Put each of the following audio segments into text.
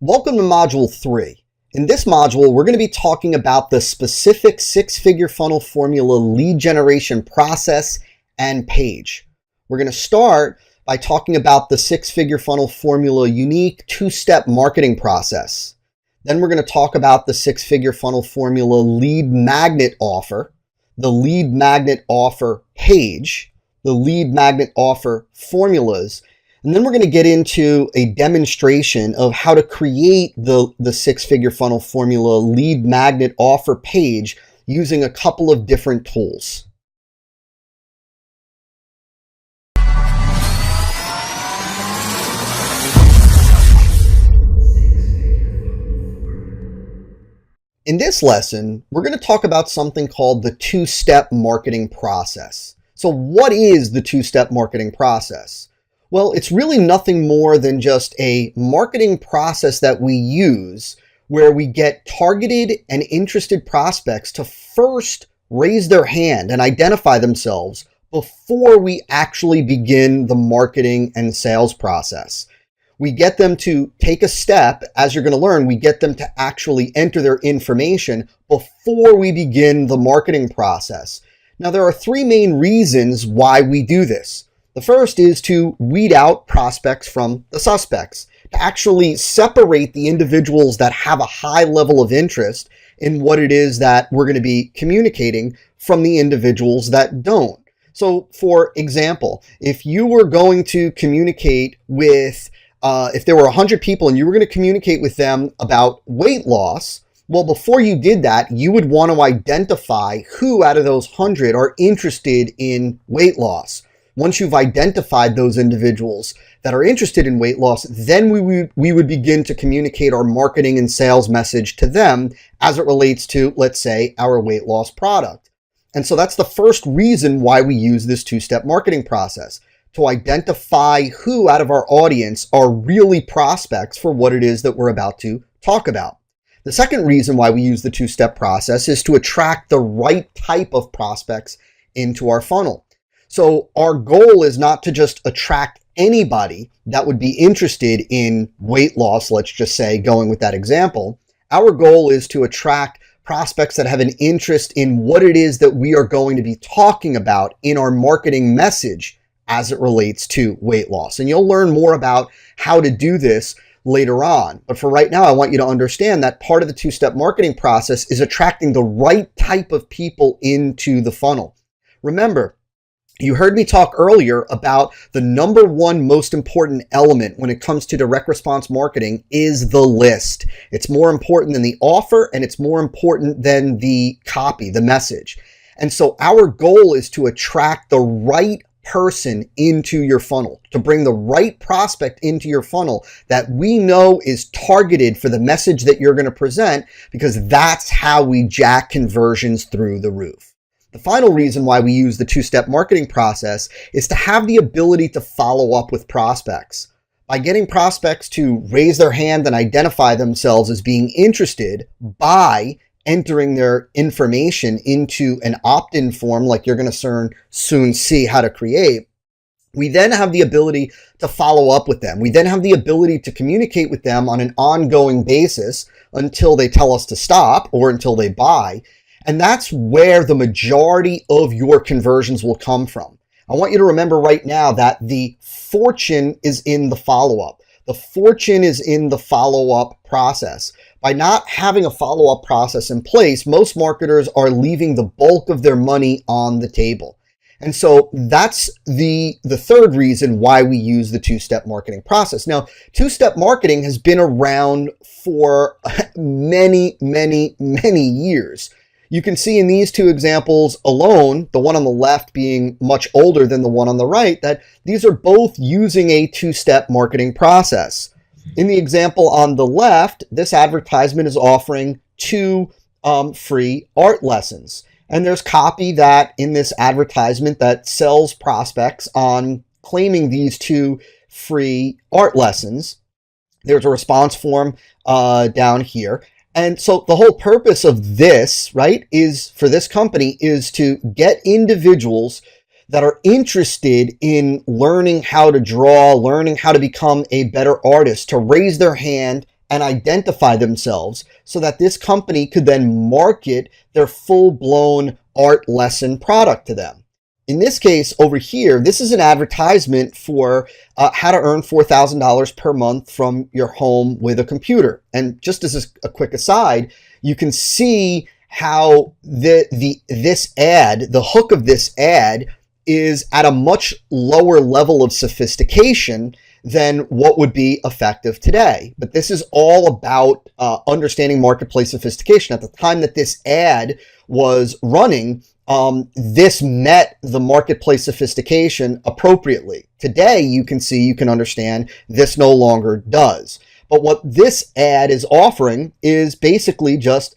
Welcome to Module 3. In this module, we're going to be talking about the specific six-figure funnel formula lead generation process and page. We're going to start by talking about the six-figure funnel formula unique two-step marketing process. Then we're going to talk about the six-figure funnel formula lead magnet offer, the lead magnet offer page, the lead magnet offer formulas, and then we're going to get into a demonstration of how to create the six-figure funnel formula lead magnet offer page using a couple of different tools. In this lesson, we're going to talk about something called the two-step marketing process. So what is the two-step marketing process? Well, it's really nothing more than just a marketing process that we use where we get targeted and interested prospects to first raise their hand and identify themselves before we actually begin the marketing and sales process. We get them to take a step, as you're going to learn, we get them to actually enter their information before we begin the marketing process. Now, there are three main reasons why we do this. The first is to weed out prospects from the suspects, to actually separate the individuals that have a high level of interest in what it is that we're going to be communicating from the individuals that don't. So, for example, if you were going to communicate with, if there were 100 people and you were going to communicate with them about weight loss, well, before you did that, you would want to identify who out of those 100 are interested in weight loss. Once you've identified those individuals that are interested in weight loss, then we would begin to communicate our marketing and sales message to them as it relates to, let's say, our weight loss product. And so that's the first reason why we use this two-step marketing process, to identify who out of our audience are really prospects for what it is that we're about to talk about. The second reason why we use the two-step process is to attract the right type of prospects into our funnel. So our goal is not to just attract anybody that would be interested in weight loss, let's just say, going with that example. Our goal is to attract prospects that have an interest in what it is that we are going to be talking about in our marketing message as it relates to weight loss. And you'll learn more about how to do this later on. But for right now, I want you to understand that part of the two-step marketing process is attracting the right type of people into the funnel. Remember, you heard me talk earlier about the number one most important element when it comes to direct response marketing is the list. It's more important than the offer, and it's more important than the copy, the message. And so our goal is to attract the right person into your funnel, to bring the right prospect into your funnel that we know is targeted for the message that you're going to present, because that's how we jack conversions through the roof. The final reason why we use the two-step marketing process is to have the ability to follow up with prospects. By getting prospects to raise their hand and identify themselves as being interested by entering their information into an opt-in form like you're going to soon see how to create, we then have the ability to follow up with them. We then have the ability to communicate with them on an ongoing basis until they tell us to stop or until they buy. And that's where the majority of your conversions will come from. I want you to remember right now that the fortune is in the follow-up. The fortune is in the follow-up process. By not having a follow-up process in place, most marketers are leaving the bulk of their money on the table. And so that's the third reason why we use the two-step marketing process. Now, two-step marketing has been around for many, many, many years. You can see in these two examples alone, the one on the left being much older than the one on the right, that these are both using a two-step marketing process. In the example on the left, this advertisement is offering 2 free art lessons. And there's copy that in this advertisement that sells prospects on claiming these 2 free art lessons. There's a response form down here. And so the whole purpose of this, right, is for this company is to get individuals that are interested in learning how to draw, learning how to become a better artist, to raise their hand and identify themselves so that this company could then market their full-blown art lesson product to them. In this case over here, this is an advertisement for how to earn $4,000 per month from your home with a computer. And just as a quick aside, you can see how this ad, the hook of this ad, is at a much lower level of sophistication than what would be effective today. But this is all about understanding marketplace sophistication. At the time that this ad was running, this met the marketplace sophistication appropriately. Today, you can understand this no longer does. But what this ad is offering is basically just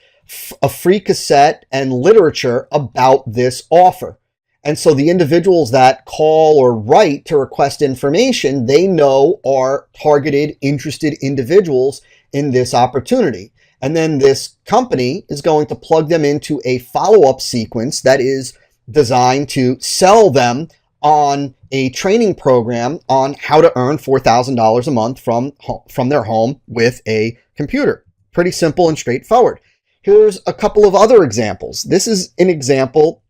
a free cassette and literature about this offer. And so the individuals that call or write to request information, they know are targeted, interested individuals in this opportunity. And then this company is going to plug them into a follow-up sequence that is designed to sell them on a training program on how to earn $4,000 a month from their home with a computer. Pretty simple and straightforward. Here's a couple of other examples. This is an example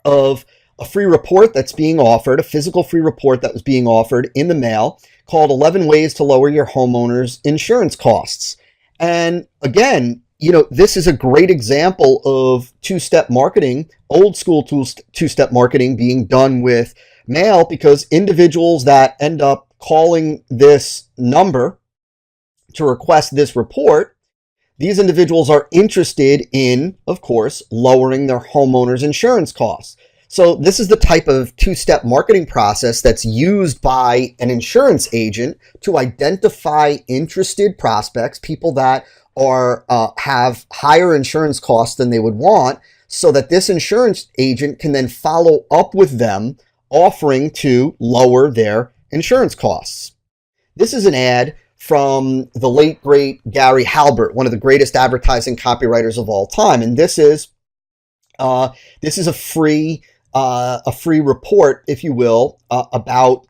of a free report that's being offered, a physical free report that was being offered in the mail called 11 Ways to Lower Your Homeowner's Insurance Costs. And again, this is a great example of two-step marketing, old school two-step marketing being done with mail, because individuals that end up calling this number to request this report, these individuals are interested in, of course, lowering their homeowner's insurance costs. So this is the type of two-step marketing process that's used by an insurance agent to identify interested prospects, people that have higher insurance costs than they would want, so that this insurance agent can then follow up with them, offering to lower their insurance costs. This is an ad from the late, great Gary Halbert, one of the greatest advertising copywriters of all time. And this is a free report, if you will, about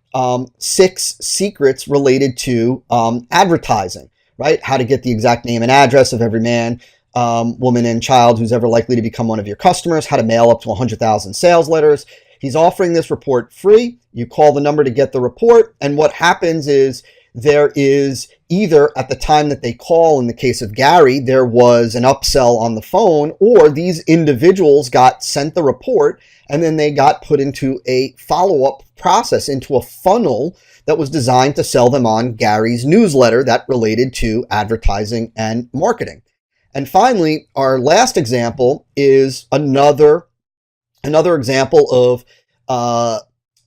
6 secrets related to advertising, right? How to get the exact name and address of every man, woman, and child who's ever likely to become one of your customers, how to mail up to 100,000 sales letters. He's offering this report free. You call the number to get the report, and what happens is there is either, at the time that they call, in the case of Gary, there was an upsell on the phone, or these individuals got sent the report and then they got put into a follow-up process, into a funnel that was designed to sell them on Gary's newsletter that related to advertising and marketing. And finally, our last example is another example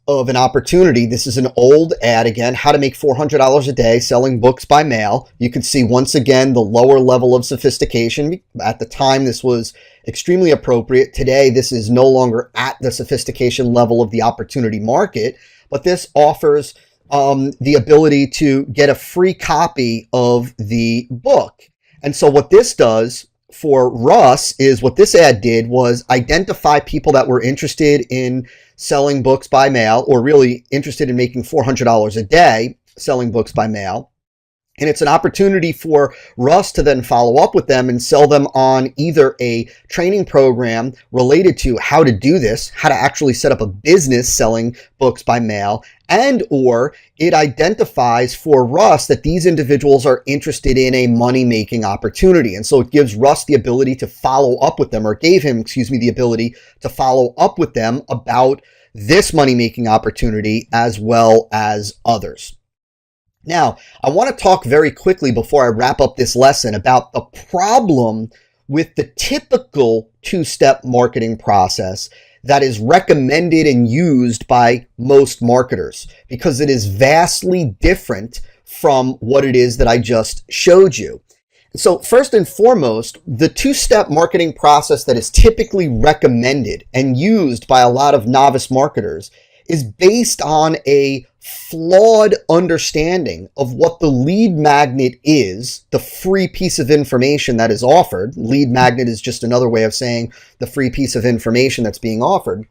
of an opportunity. This is an old ad again, how to make $400 a day selling books by mail. You can see once again the lower level of sophistication. At the time, this was extremely appropriate. Today, this is no longer at the sophistication level of the opportunity market, but this offers the ability to get a free copy of the book. And so what this does for Russ is, what this ad did was identify people that were interested in selling books by mail, or really interested in making $400 a day selling books by mail. And it's an opportunity for Russ to then follow up with them and sell them on either a training program related to how to do this, how to actually set up a business selling books by mail, and or it identifies for Russ that these individuals are interested in a money-making opportunity. And so it gives Russ the ability to follow up with them, or gave him, the ability to follow up with them about this money-making opportunity as well as others. Now, I want to talk very quickly before I wrap up this lesson about the problem with the typical two-step marketing process that is recommended and used by most marketers, because it is vastly different from what it is that I just showed you. So first and foremost, the two-step marketing process that is typically recommended and used by a lot of novice marketers is based on a flawed understanding of what the lead magnet is, the free piece of information that is offered. Lead magnet is just another way of saying the free piece of information that's being offered.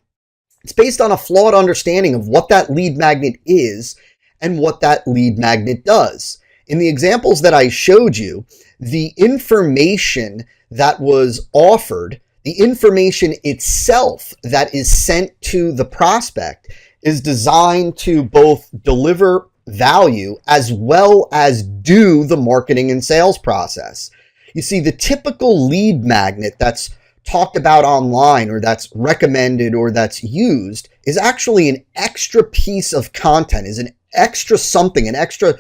It's based on a flawed understanding of what that lead magnet is and what that lead magnet does. In the examples that I showed you, the information that was offered, the information itself that is sent to the prospect, is designed to both deliver value as well as do the marketing and sales process. You see, the typical lead magnet that's talked about online or that's recommended or that's used is actually an extra piece of content, is an extra something, an extra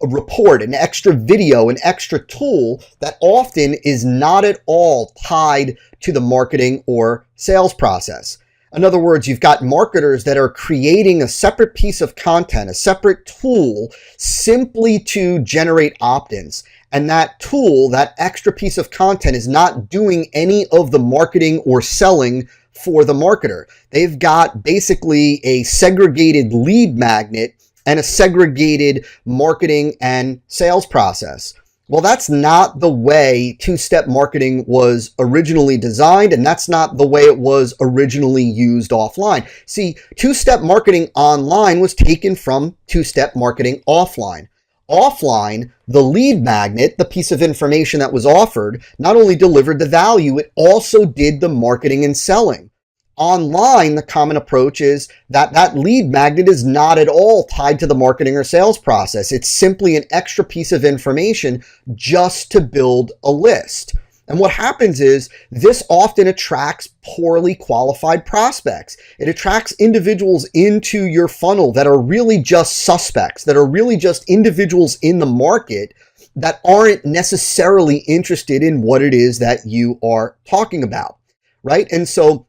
report, an extra video, an extra tool that often is not at all tied to the marketing or sales process. In other words, you've got marketers that are creating a separate piece of content, a separate tool, simply to generate opt-ins. And that tool, that extra piece of content, is not doing any of the marketing or selling for the marketer. They've got basically a segregated lead magnet and a segregated marketing and sales process. Well, that's not the way two-step marketing was originally designed, and that's not the way it was originally used offline. See, two-step marketing online was taken from two-step marketing offline. Offline, the lead magnet, the piece of information that was offered, not only delivered the value, it also did the marketing and selling. Online, the common approach is that that lead magnet is not at all tied to the marketing or sales process. It's simply an extra piece of information just to build a list. And what happens is this often attracts poorly qualified prospects. It attracts individuals into your funnel that are really just suspects, that are really just individuals in the market that aren't necessarily interested in what it is that you are talking about, right? And so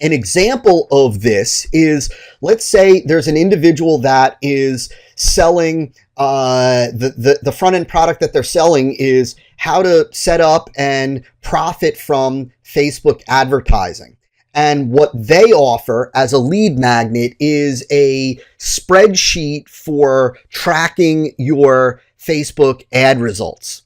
an example of this is, let's say there's an individual that is selling, the front-end product that they're selling is how to set up and profit from Facebook advertising. And what they offer as a lead magnet is a spreadsheet for tracking your Facebook ad results.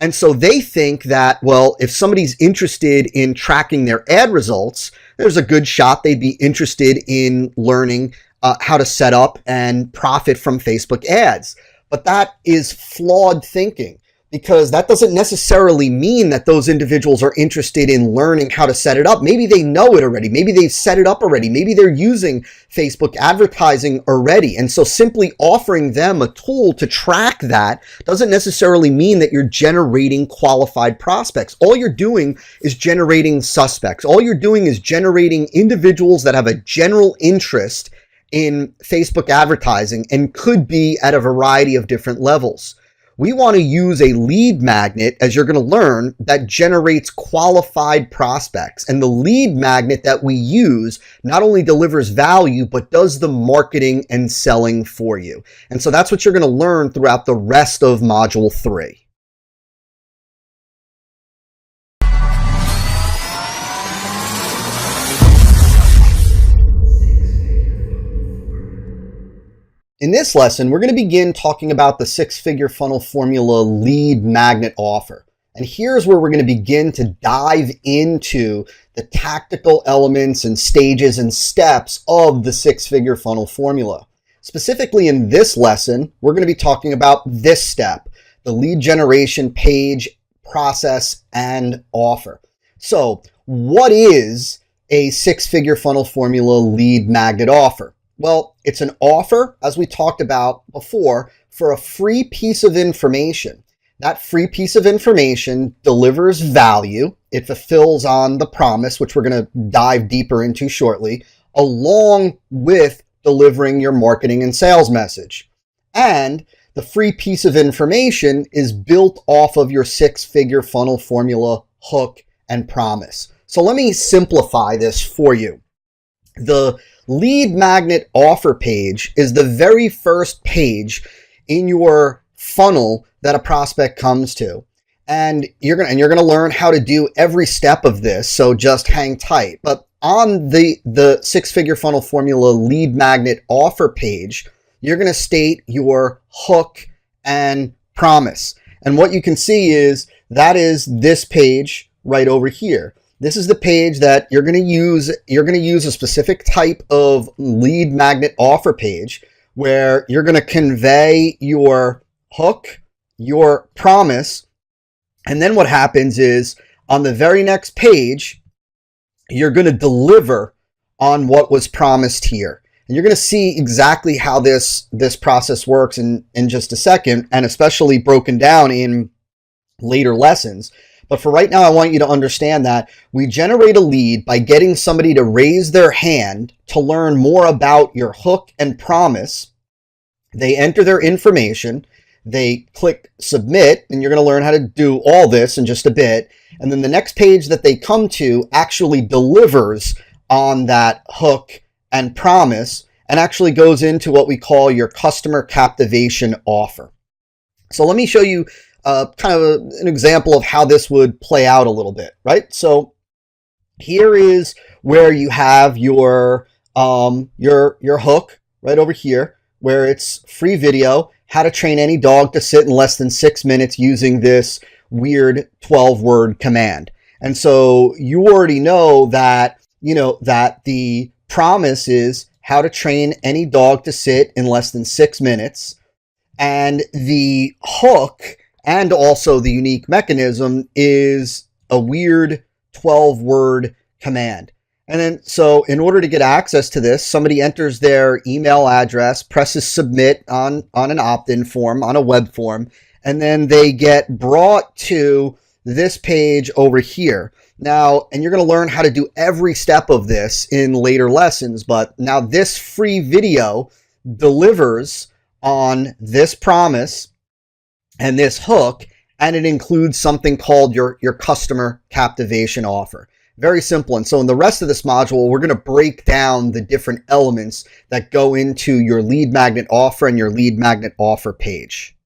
And so they think that, well, if somebody's interested in tracking their ad results, there's a good shot they'd be interested in learning how to set up and profit from Facebook ads. But that is flawed thinking, because that doesn't necessarily mean that those individuals are interested in learning how to set it up. Maybe they know it already. Maybe they've set it up already. Maybe they're using Facebook advertising already. And so simply offering them a tool to track that doesn't necessarily mean that you're generating qualified prospects. All you're doing is generating suspects. All you're doing is generating individuals that have a general interest in Facebook advertising and could be at a variety of different levels. We want to use a lead magnet, as you're going to learn, that generates qualified prospects. And the lead magnet that we use not only delivers value, but does the marketing and selling for you. And so that's what you're going to learn throughout the rest of Module 3. In this lesson, we're going to begin talking about the six-figure funnel formula lead magnet offer. And here's where we're going to begin to dive into the tactical elements and stages and steps of the six-figure funnel formula. Specifically in this lesson, we're going to be talking about this step, the lead generation page, process, and offer. So what is a six-figure funnel formula lead magnet offer? Well, it's an offer, as we talked about before, for a free piece of information. That free piece of information delivers value. It fulfills on the promise, which we're going to dive deeper into shortly, along with delivering your marketing and sales message. And the free piece of information is built off of your six-figure funnel formula hook and promise. So let me simplify this for you. The lead magnet offer page is the very first page in your funnel that a prospect comes to. And you're going to learn how to do every step of this, so just hang tight. But on the six-figure funnel formula lead magnet offer page, you're going to state your hook and promise. And what you can see is that is this page right over here. This is the page that you're going to use. You're going to use a specific type of lead magnet offer page where you're going to convey your hook your promise. And then what happens is on the very next page, you're going to deliver on what was promised here. And you're going to see exactly how this process works in just a second, and especially broken down in later lessons. But for right now, I want you to understand that we generate a lead by getting somebody to raise their hand to learn more about your hook and promise. They enter their information, they click submit, and you're going to learn how to do all this in just a bit. And then the next page that they come to actually delivers on that hook and promise and actually goes into what we call your customer captivation offer. So let me show you kind of an example of how this would play out a little bit, right? So here is where you have your hook right over here, where it's free video, how to train any dog to sit in less than 6 minutes using this weird 12-word command. And so you already know that, that the promise is how to train any dog to sit in less than 6 minutes. And the hook and also the unique mechanism is a weird 12-word command. And then, so in order to get access to this, somebody enters their email address, presses submit on an opt-in form, on a web form, and then they get brought to this page over here. Now, and you're going to learn how to do every step of this in later lessons, but now this free video delivers on this promise and this hook, and it includes something called your customer captivation offer. Very simple. And so in the rest of this module, we're going to break down the different elements that go into your lead magnet offer and your lead magnet offer page.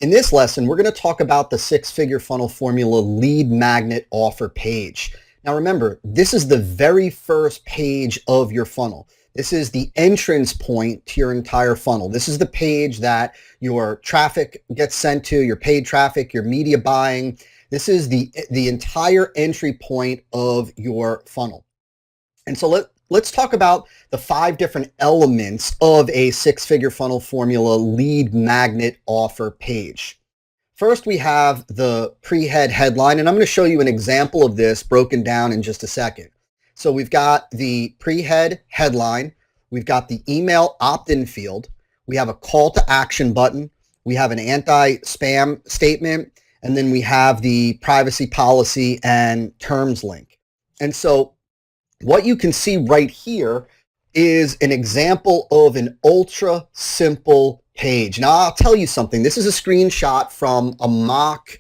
In this lesson, we're going to talk about the six-figure funnel formula lead magnet offer page. Now remember, this is the very first page of your funnel. This is the entrance point to your entire funnel. This is the page that your traffic gets sent to, your paid traffic, your media buying. This is the entire entry point of your funnel. And so let's talk about the 5 different elements of a six-figure funnel formula lead magnet offer page. First, we have the pre-head headline, and I'm going to show you an example of this broken down in just a second. So we've got the pre-head headline, we've got the email opt-in field, we have a call to action button, we have an anti-spam statement, and then we have the privacy policy and terms link. And so what you can see right here is an example of an ultra simple page. Now I'll tell you something. This is a screenshot from a mock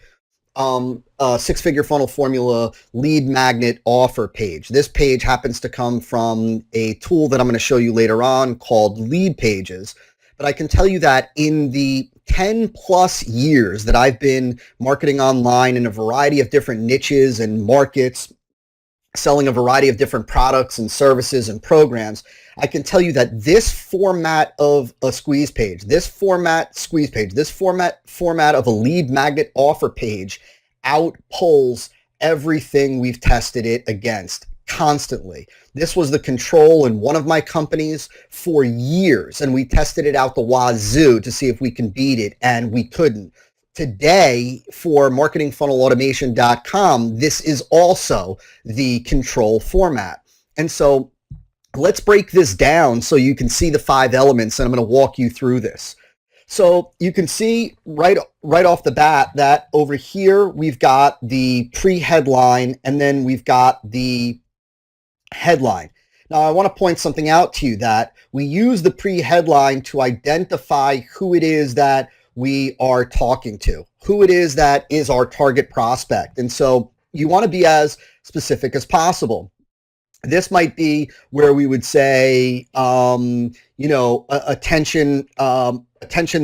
six-figure funnel formula lead magnet offer page. This page happens to come from a tool that I'm going to show you later on called Lead Pages. But I can tell you that in the 10 plus years that I've been marketing online in a variety of different niches and markets, selling a variety of different products and services and programs, I can tell you that this format of a squeeze page, this format of a lead magnet offer page outpulls everything we've tested it against constantly. This was the control in one of my companies for years, and we tested it out the wazoo to see if we can beat it, and we couldn't. Today, for marketingfunnelautomation.com, this is also the control format. And so let's break this down so you can see the 5 elements, and I'm going to walk you through this. So you can see right off the bat that over here we've got the pre-headline, and then we've got the headline. Now I want to point something out to you, that we use the pre-headline to identify who it is that we are talking to, who it is that is our target prospect. And so you want to be as specific as possible. This might be where we would say, attention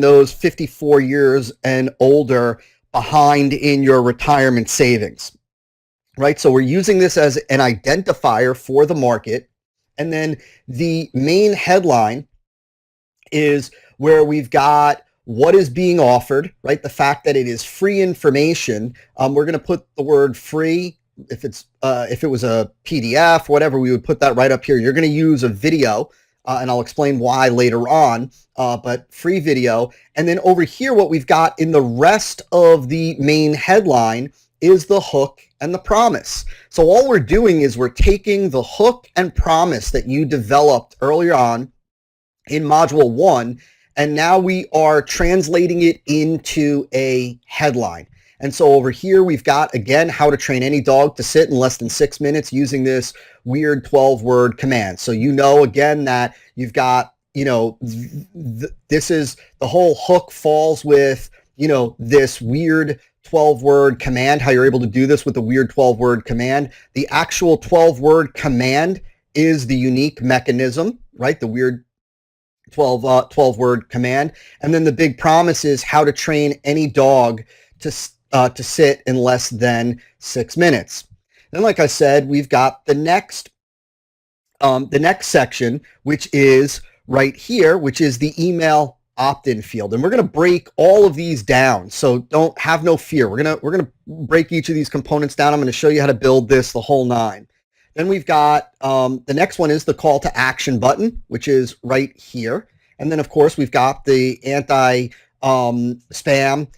those 54 years and older behind in your retirement savings, right? So we're using this as an identifier for the market. And then the main headline is where we've got what is being offered, right? The fact that it is free information. We're going to put the word free if it was a PDF, whatever, we would put that right up here. You're going to use a video, and I'll explain why later on, but free video. And then over here, what we've got in the rest of the main headline is the hook and the promise. So all we're doing is we're taking the hook and promise that you developed earlier on in module 1, and now we are translating it into a headline. And so over here, we've got, again, how to train any dog to sit in less than 6 minutes using this weird 12-word command. So you know, again, that you've got, this is the whole hook falls with, this weird 12-word command, how you're able to do this with the weird 12-word command. The actual 12-word command is the unique mechanism, right? The weird 12-word command. And then the big promise is how to train any dog to sit in less than 6 minutes. Then, like I said, we've got the next section, which is right here, which is the email opt-in field. And we're going to break all of these down. So have no fear. We're going to break each of these components down. I'm going to show you how to build this, the whole 9. Then we've got the next one is the call to action button, which is right here. And then, of course, we've got the spam,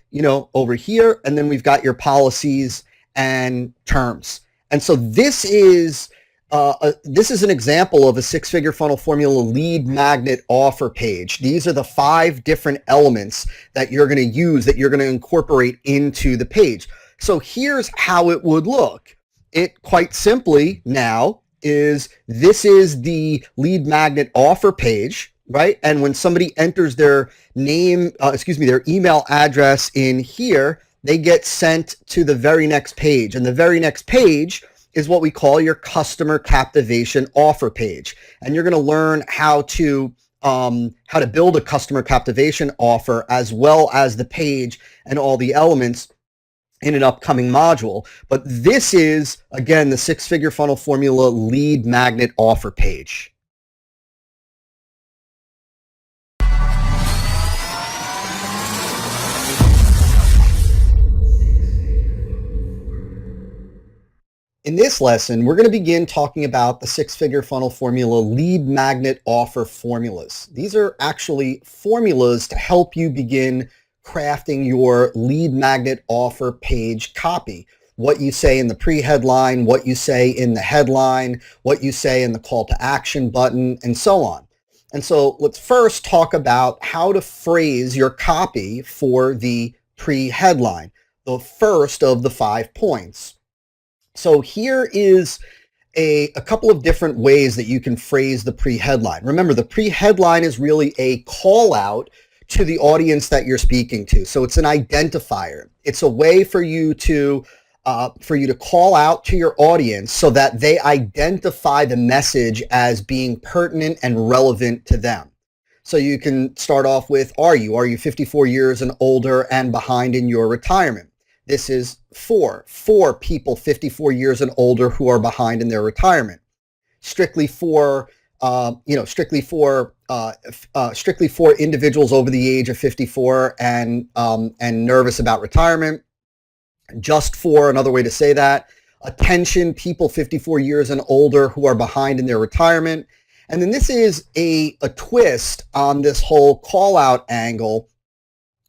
over here. And then we've got your policies and terms. And so this is an example of a 6-figure funnel formula lead magnet offer page. These are the 5 different elements that you're going to use, that you're going to incorporate into the page. So here's how it would look. It quite simply now is, this is the lead magnet offer page, right? And when somebody enters their their email address in here, they get sent to the very next page. And the very next page is what we call your customer captivation offer page. And you're going to learn how to build a customer captivation offer, as well as the page and all the elements, in an upcoming module. But this is, again, the 6-figure funnel formula lead magnet offer page. In this lesson, we're going to begin talking about the 6-figure funnel formula lead magnet offer formulas. These are actually formulas to help you begin crafting your lead magnet offer page copy. What you say in the pre-headline, what you say in the headline, what you say in the call to action button, and so on. And so let's first talk about how to phrase your copy for the pre-headline, the first of the 5 points. So here is a couple of different ways that you can phrase the pre-headline. Remember, the pre-headline is really a call out to the audience that you're speaking to. So it's an identifier. It's a way for you to call out to your audience so that they identify the message as being pertinent and relevant to them. So you can start off with, are you 54 years and older and behind in your retirement? This is for people 54 years and older who are behind in their retirement. Strictly for individuals over the age of 54 and nervous about retirement. Just for, another way to say that. Attention, people 54 years and older who are behind in their retirement. And then this is a twist on this whole call out angle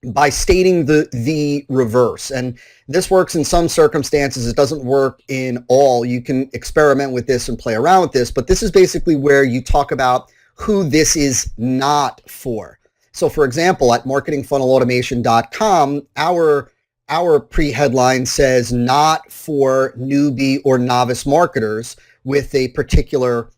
by stating the reverse. And this works in some circumstances. It doesn't work in all. You can experiment with this and play around with this, but this is basically where you talk about who this is not for. So for example, at marketingfunnelautomation.com, our pre-headline says not for newbie or novice marketers with a particular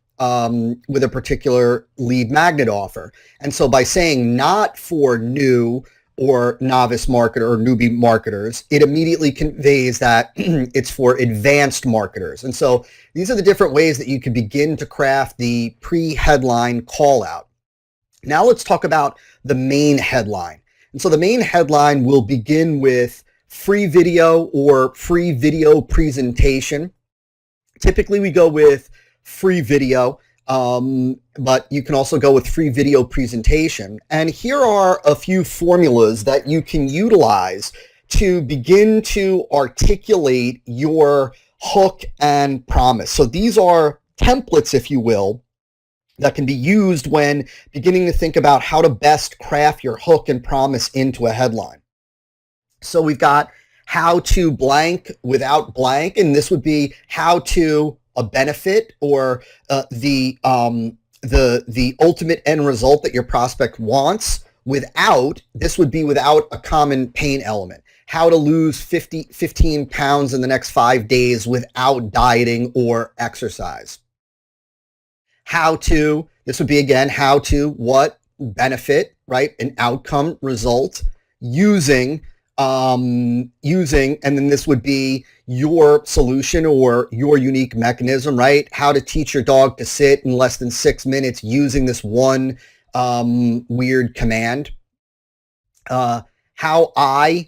lead magnet offer. And so by saying not for new or novice marketer or newbie marketers, it immediately conveys that it's for advanced marketers. And so these are the different ways that you can begin to craft the pre-headline call out. Now let's talk about the main headline. And so the main headline will begin with free video or free video presentation. Typically we go with free video, but you can also go with free video presentation. And here are a few formulas that you can utilize to begin to articulate your hook and promise. So these are templates, if you will, that can be used when beginning to think about how to best craft your hook and promise into a headline. So we've got how to blank without blank, and this would be how to a benefit or the ultimate end result that your prospect wants without, this would be without a common pain element. How to lose 15 pounds in the next 5 days without dieting or exercise. How to, this would be again, how to, what, benefit, right? An outcome, result, using, and then this would be your solution or your unique mechanism, right? How to teach your dog to sit in less than 6 minutes using this one weird command. How I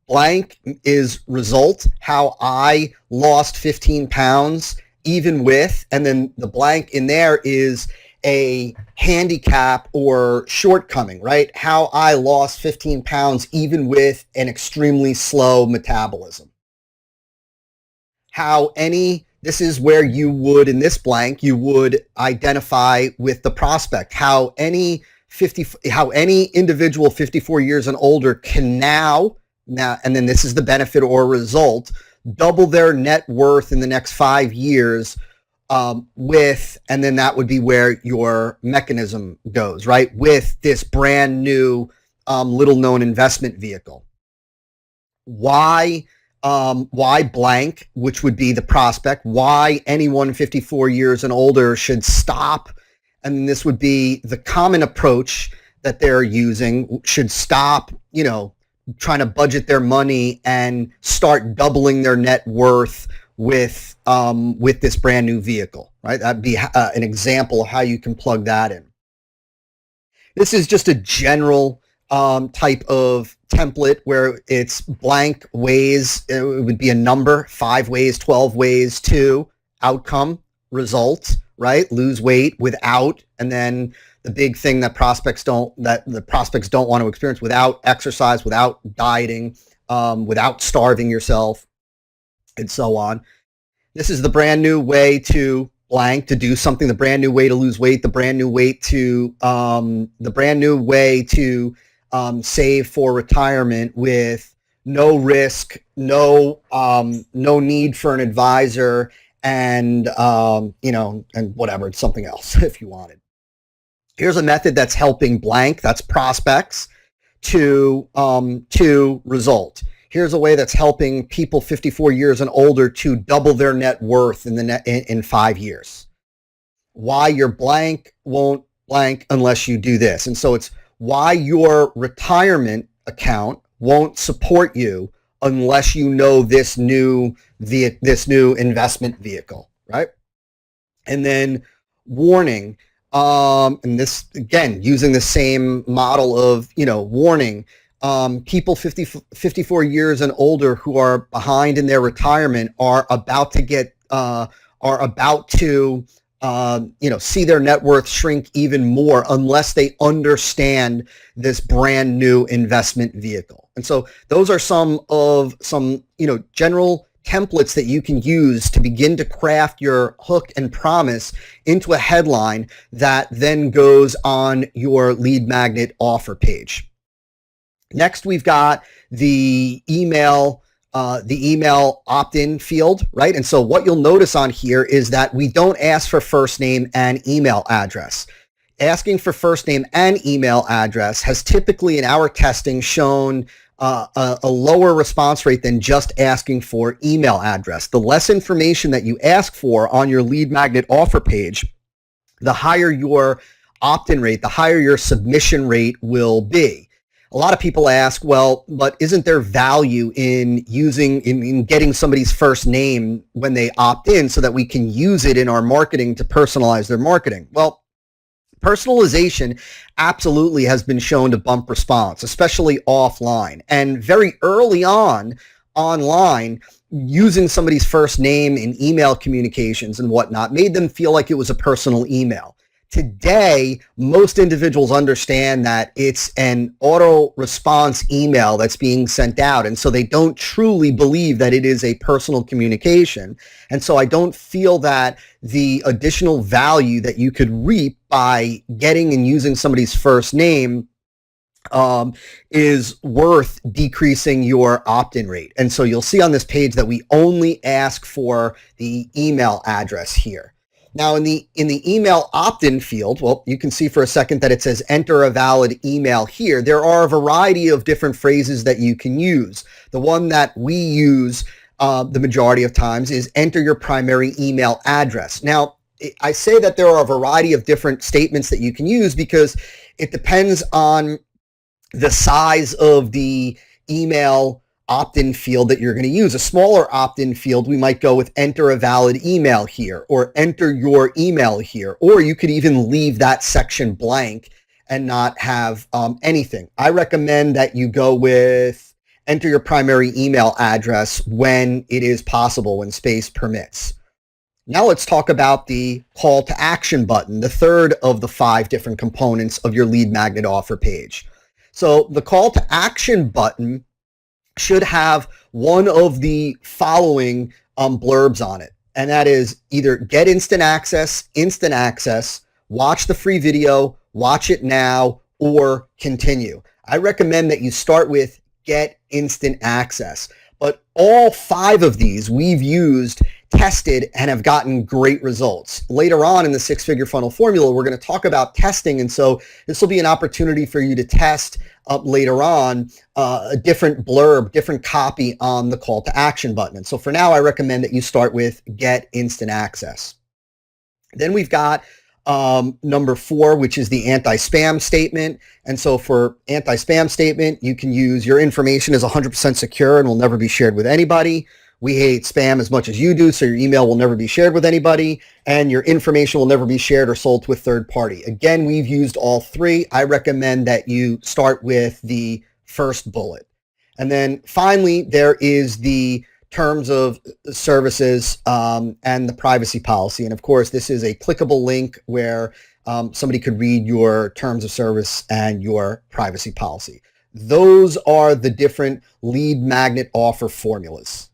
blank is result, how I lost 15 pounds even with, and then the blank in there is a handicap or shortcoming, right? How I lost 15 pounds even with an extremely slow metabolism. How any, this is where you would, in this blank, you would identify with the prospect. How any individual 54 years and older can now, and then this is the benefit or result, double their net worth in the next 5 years with, and then that would be where your mechanism goes, right? With this brand new little known investment vehicle. Why blank, which would be the prospect, why anyone 54 years and older should stop, and this would be the common approach that they're using, should stop, trying to budget their money and start doubling their net worth with this brand new vehicle, right? That'd be an example of how you can plug that in. This is just a general type of template where it's blank ways. It would be a number, 5 ways, 12 ways to outcome, result, right? Lose weight without, and then the big thing that the prospects don't want to experience, without exercise, without dieting, without starving yourself, and so on. This is the brand new way to blank, to do something, the brand new way to lose weight, the brand new way to save for retirement with no risk, no need for an advisor, and and whatever, it's something else if you wanted. Here's a method that's helping blank, that's prospects, to result. Here's a way that's helping people 54 years and older to double their net worth in 5 years. Why your blank won't blank unless you do this. And so it's why your retirement account won't support you unless you know this new investment vehicle, right? And then warning, and this again using the same model of warning, people 54 years and older who are behind in their retirement are about to see their net worth shrink even more unless they understand this brand new investment vehicle. And so those are some general templates that you can use to begin to craft your hook and promise into a headline that then goes on your lead magnet offer page. Next, we've got the email opt-in field, right? And so what you'll notice on here is that we don't ask for first name and email address. Asking for first name and email address has typically in our testing shown a lower response rate than just asking for email address. The less information that you ask for on your lead magnet offer page, the higher your opt-in rate, the higher your submission rate will be. A lot of people ask, well, but isn't there value in getting somebody's first name when they opt in so that we can use it in our marketing to personalize their marketing? Well, personalization absolutely has been shown to bump response, especially offline. And very early on, online, using somebody's first name in email communications and whatnot made them feel like it was a personal email. Today, most individuals understand that it's an auto response email that's being sent out. And so they don't truly believe that it is a personal communication. And so I don't feel that the additional value that you could reap by getting and using somebody's first name is worth decreasing your opt-in rate. And so you'll see on this page that we only ask for the email address here. Now in the email opt-in field, well, you can see for a second that it says enter a valid email here. There are a variety of different phrases that you can use. The one that we use the majority of times is enter your primary email address. Now, I say that there are a variety of different statements that you can use because it depends on the size of the email opt-in field that you're going to use. A smaller opt-in field, we might go with enter a valid email here, or enter your email here, or you could even leave that section blank and not have anything. I recommend that you go with enter your primary email address when it is possible, when space permits. Now let's talk about the call to action button, the third of the 5 different components of your lead magnet offer page. So the call to action button should have one of the following blurbs on it. And that is either get instant access, watch the free video, watch it now, or continue. I recommend that you start with get instant access. But all 5 of these we've used, tested, and have gotten great results. Later on in the 6-figure funnel formula, we're going to talk about testing. And so this will be an opportunity for you to test later on a different blurb, different copy on the call to action button. And so for now, I recommend that you start with get instant access. Then we've got number 4, which is the anti-spam statement. And so for anti-spam statement, you can use your information is 100% secure and will never be shared with anybody. We hate spam as much as you do, so your email will never be shared with anybody, and your information will never be shared or sold to a third party. Again, we've used all 3. I recommend that you start with the first bullet. And then finally, there is the terms of services and the privacy policy. And of course, this is a clickable link where somebody could read your terms of service and your privacy policy. Those are the different lead magnet offer formulas.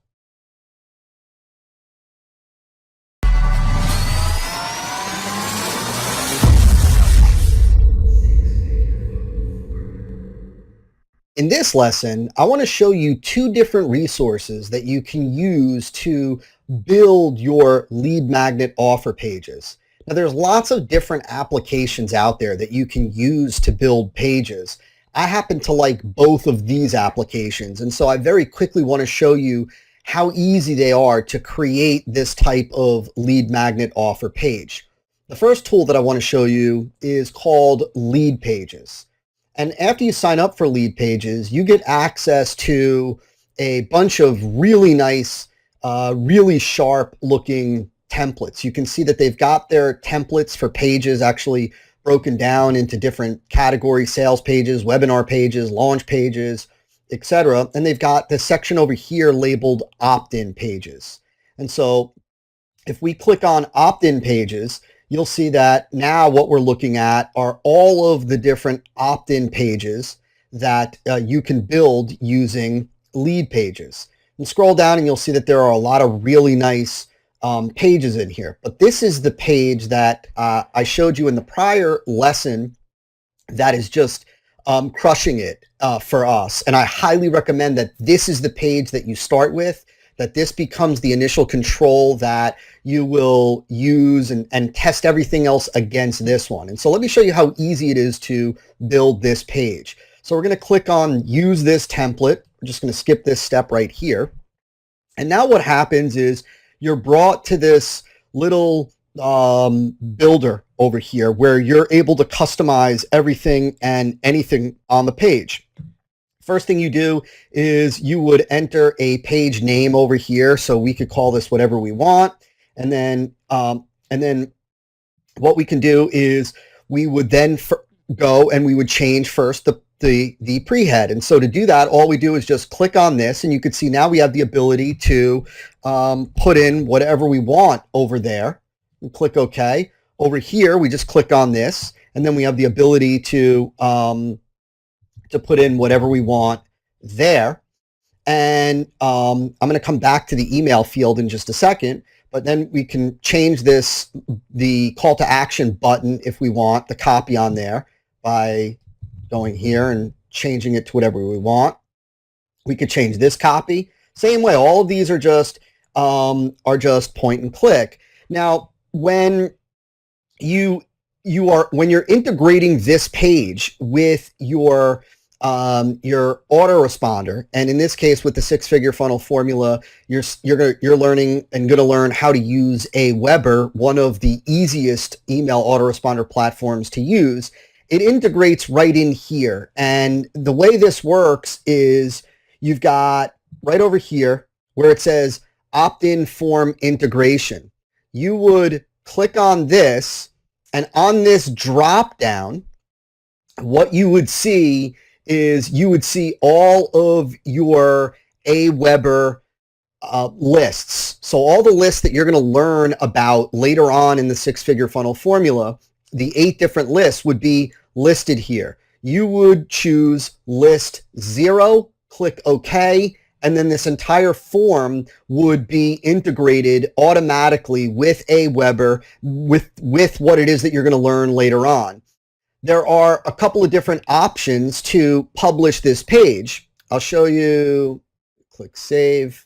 In this lesson, I want to show you 2 different resources that you can use to build your lead magnet offer pages. Now, there's lots of different applications out there that you can use to build pages. I happen to like both of these applications, and so I very quickly want to show you how easy they are to create this type of lead magnet offer page. The first tool that I want to show you is called Lead Pages. And after you sign up for Lead Pages, you get access to a bunch of really nice, really sharp looking templates. You can see that they've got their templates for pages actually broken down into different categories: sales pages, webinar pages, launch pages, etc. And they've got this section over here labeled opt-in pages. And so if we click on opt-in pages, you'll see that now what we're looking at are all of the different opt-in pages that you can build using Lead Pages. And scroll down and you'll see that there are a lot of really nice pages in here. But this is the page that I showed you in the prior lesson that is just crushing it for us. And I highly recommend that this is the page that you start with, that this becomes the initial control that you will use and test everything else against this one. And so let me show you how easy it is to build this page. So we're going to click on use this template. We're just going to skip this step right here. And now what happens is you're brought to this little builder over here where you're able to customize everything and anything on the page. First thing you do is you would enter a page name over here. So we could call this whatever we want. And then what we can do is we would then go and we would change first the pre-head. And so to do that, all we do is just click on this, and you can see now we have the ability to put in whatever we want over there and click OK. over here, we just click on this, and then we have the ability to put in whatever we want there. And I'm going to come back to the email field in just a second, but then we can change this, the call to action button, if we want the copy on there, by going here and changing it to whatever we want. We could change this copy. Same way, all of these are just point and click. Now, when you're integrating this page with your autoresponder, and in this case with the six-figure funnel formula, you're learning and going to learn how to use Aweber, one of the easiest email autoresponder platforms to use. It integrates right in here, and the way this works is you've got right over here where it says opt-in form integration. You would click on this, and on this drop down, what you would see is you would see all of your Aweber lists. So all the lists that you're going to learn about later on in the six-figure funnel formula, the 8 different lists would be listed here. You would choose list 0, click OK, and then this entire form would be integrated automatically with Aweber with what it is that you're going to learn later on. There are a couple of different options to publish this page. I'll show you. Click Save.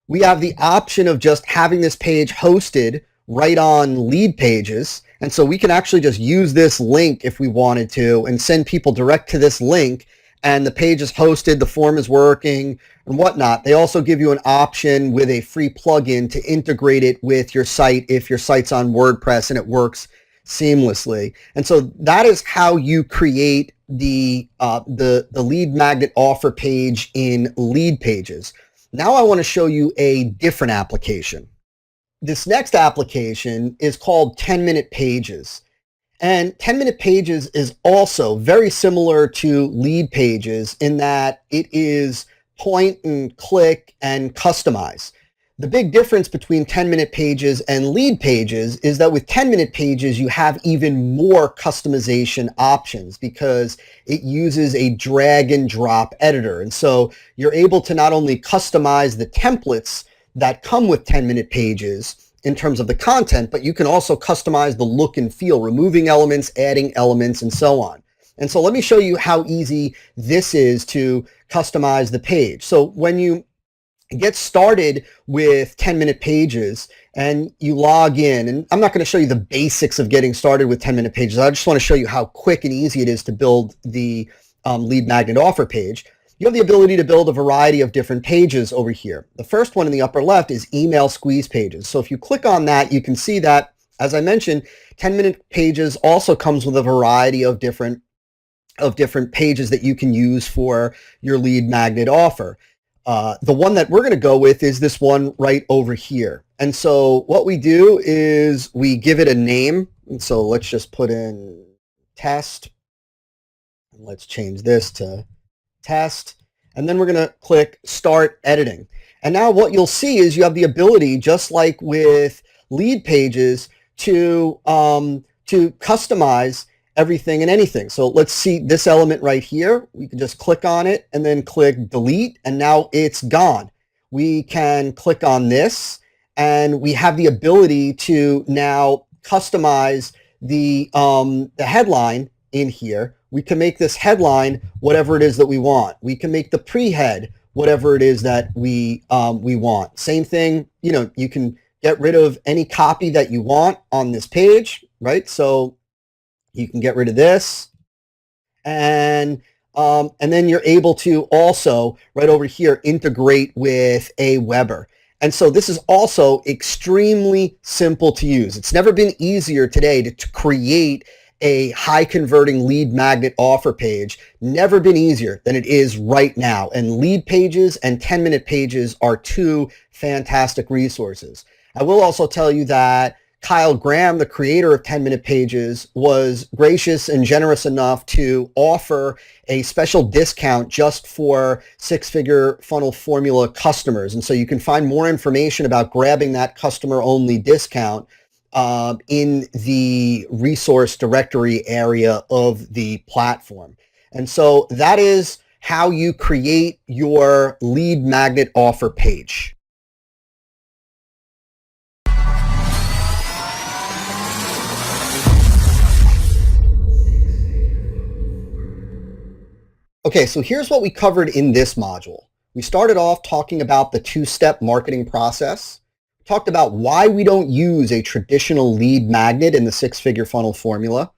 We have the option of just having this page hosted right on lead pages. And so we can actually just use this link if we wanted to and send people direct to this link, and the page is hosted, the form is working and whatnot. They also give you an option with a free plugin to integrate it with your site if your site's on WordPress and it works seamlessly. And so that is how you create the lead magnet offer page in lead pages. Now I want to show you a different application. This next application is called 10-minute pages. And 10-minute pages is also very similar to lead pages in that it is point and click and customize. The big difference between 10-minute pages and lead pages is that with 10-minute pages, you have even more customization options because it uses a drag and drop editor. And so you're able to not only customize the templates that come with 10-minute pages in terms of the content, but you can also customize the look and feel, removing elements, adding elements, and so on. And so let me show you how easy this is to customize the page. So when you get started with 10-minute pages and you log in, and I'm not going to show you the basics of getting started with 10-minute pages. I just want to show you how quick and easy it is to build the lead magnet offer page. You have the ability to build a variety of different pages over here. The first one in the upper left is email squeeze pages. So if you click on that, you can see that, as I mentioned, 10-minute pages also comes with a variety of different pages that you can use for your lead magnet offer. The one that we're going to go with is this one right over here. And so what we do is we give it a name. And so let's just put in test. And let's change this to test. And then we're going to click start editing. And now what you'll see is you have the ability, just like with lead pages, to customize everything and anything. So let's see this element right here. We can just click on it and then click delete, and now it's gone. We can click on this and we have the ability to now customize the headline in here. We can make this headline whatever it is that we want. We can make the pre-head whatever it is that we want. Same thing, you can get rid of any copy that you want on this page, right? So you can get rid of this, and then you're able to also right over here integrate with Aweber. And so this is also extremely simple to use. It's never been easier today to create a high converting lead magnet offer page. Never been easier than it is right now. And lead pages and 10-minute pages are two fantastic resources. I will also tell you that Kyle Graham, the creator of 10-minute pages, was gracious and generous enough to offer a special discount just for six-figure funnel formula customers. And so you can find more information about grabbing that customer-only discount in the resource directory area of the platform. And so that is how you create your lead magnet offer page. Okay, so here's what we covered in this module. We started off talking about the two-step marketing process. We talked about why we don't use a traditional lead magnet in the six-figure funnel formula.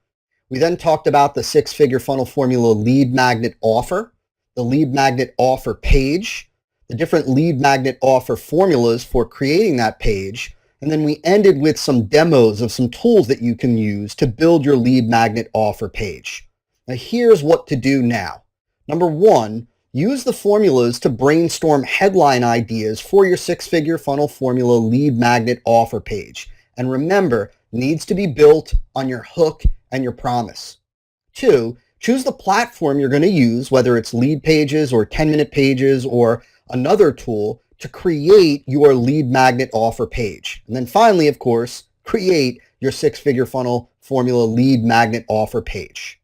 We then talked about the six-figure funnel formula lead magnet offer, the lead magnet offer page, the different lead magnet offer formulas for creating that page, and then we ended with some demos of some tools that you can use to build your lead magnet offer page. Now here's what to do now. Number one, use the formulas to brainstorm headline ideas for your six-figure funnel formula lead magnet offer page. And remember, it needs to be built on your hook and your promise. Two, choose the platform you're going to use, whether it's Lead Pages or 10-minute pages or another tool, to create your lead magnet offer page. And then finally, of course, create your six-figure funnel formula lead magnet offer page.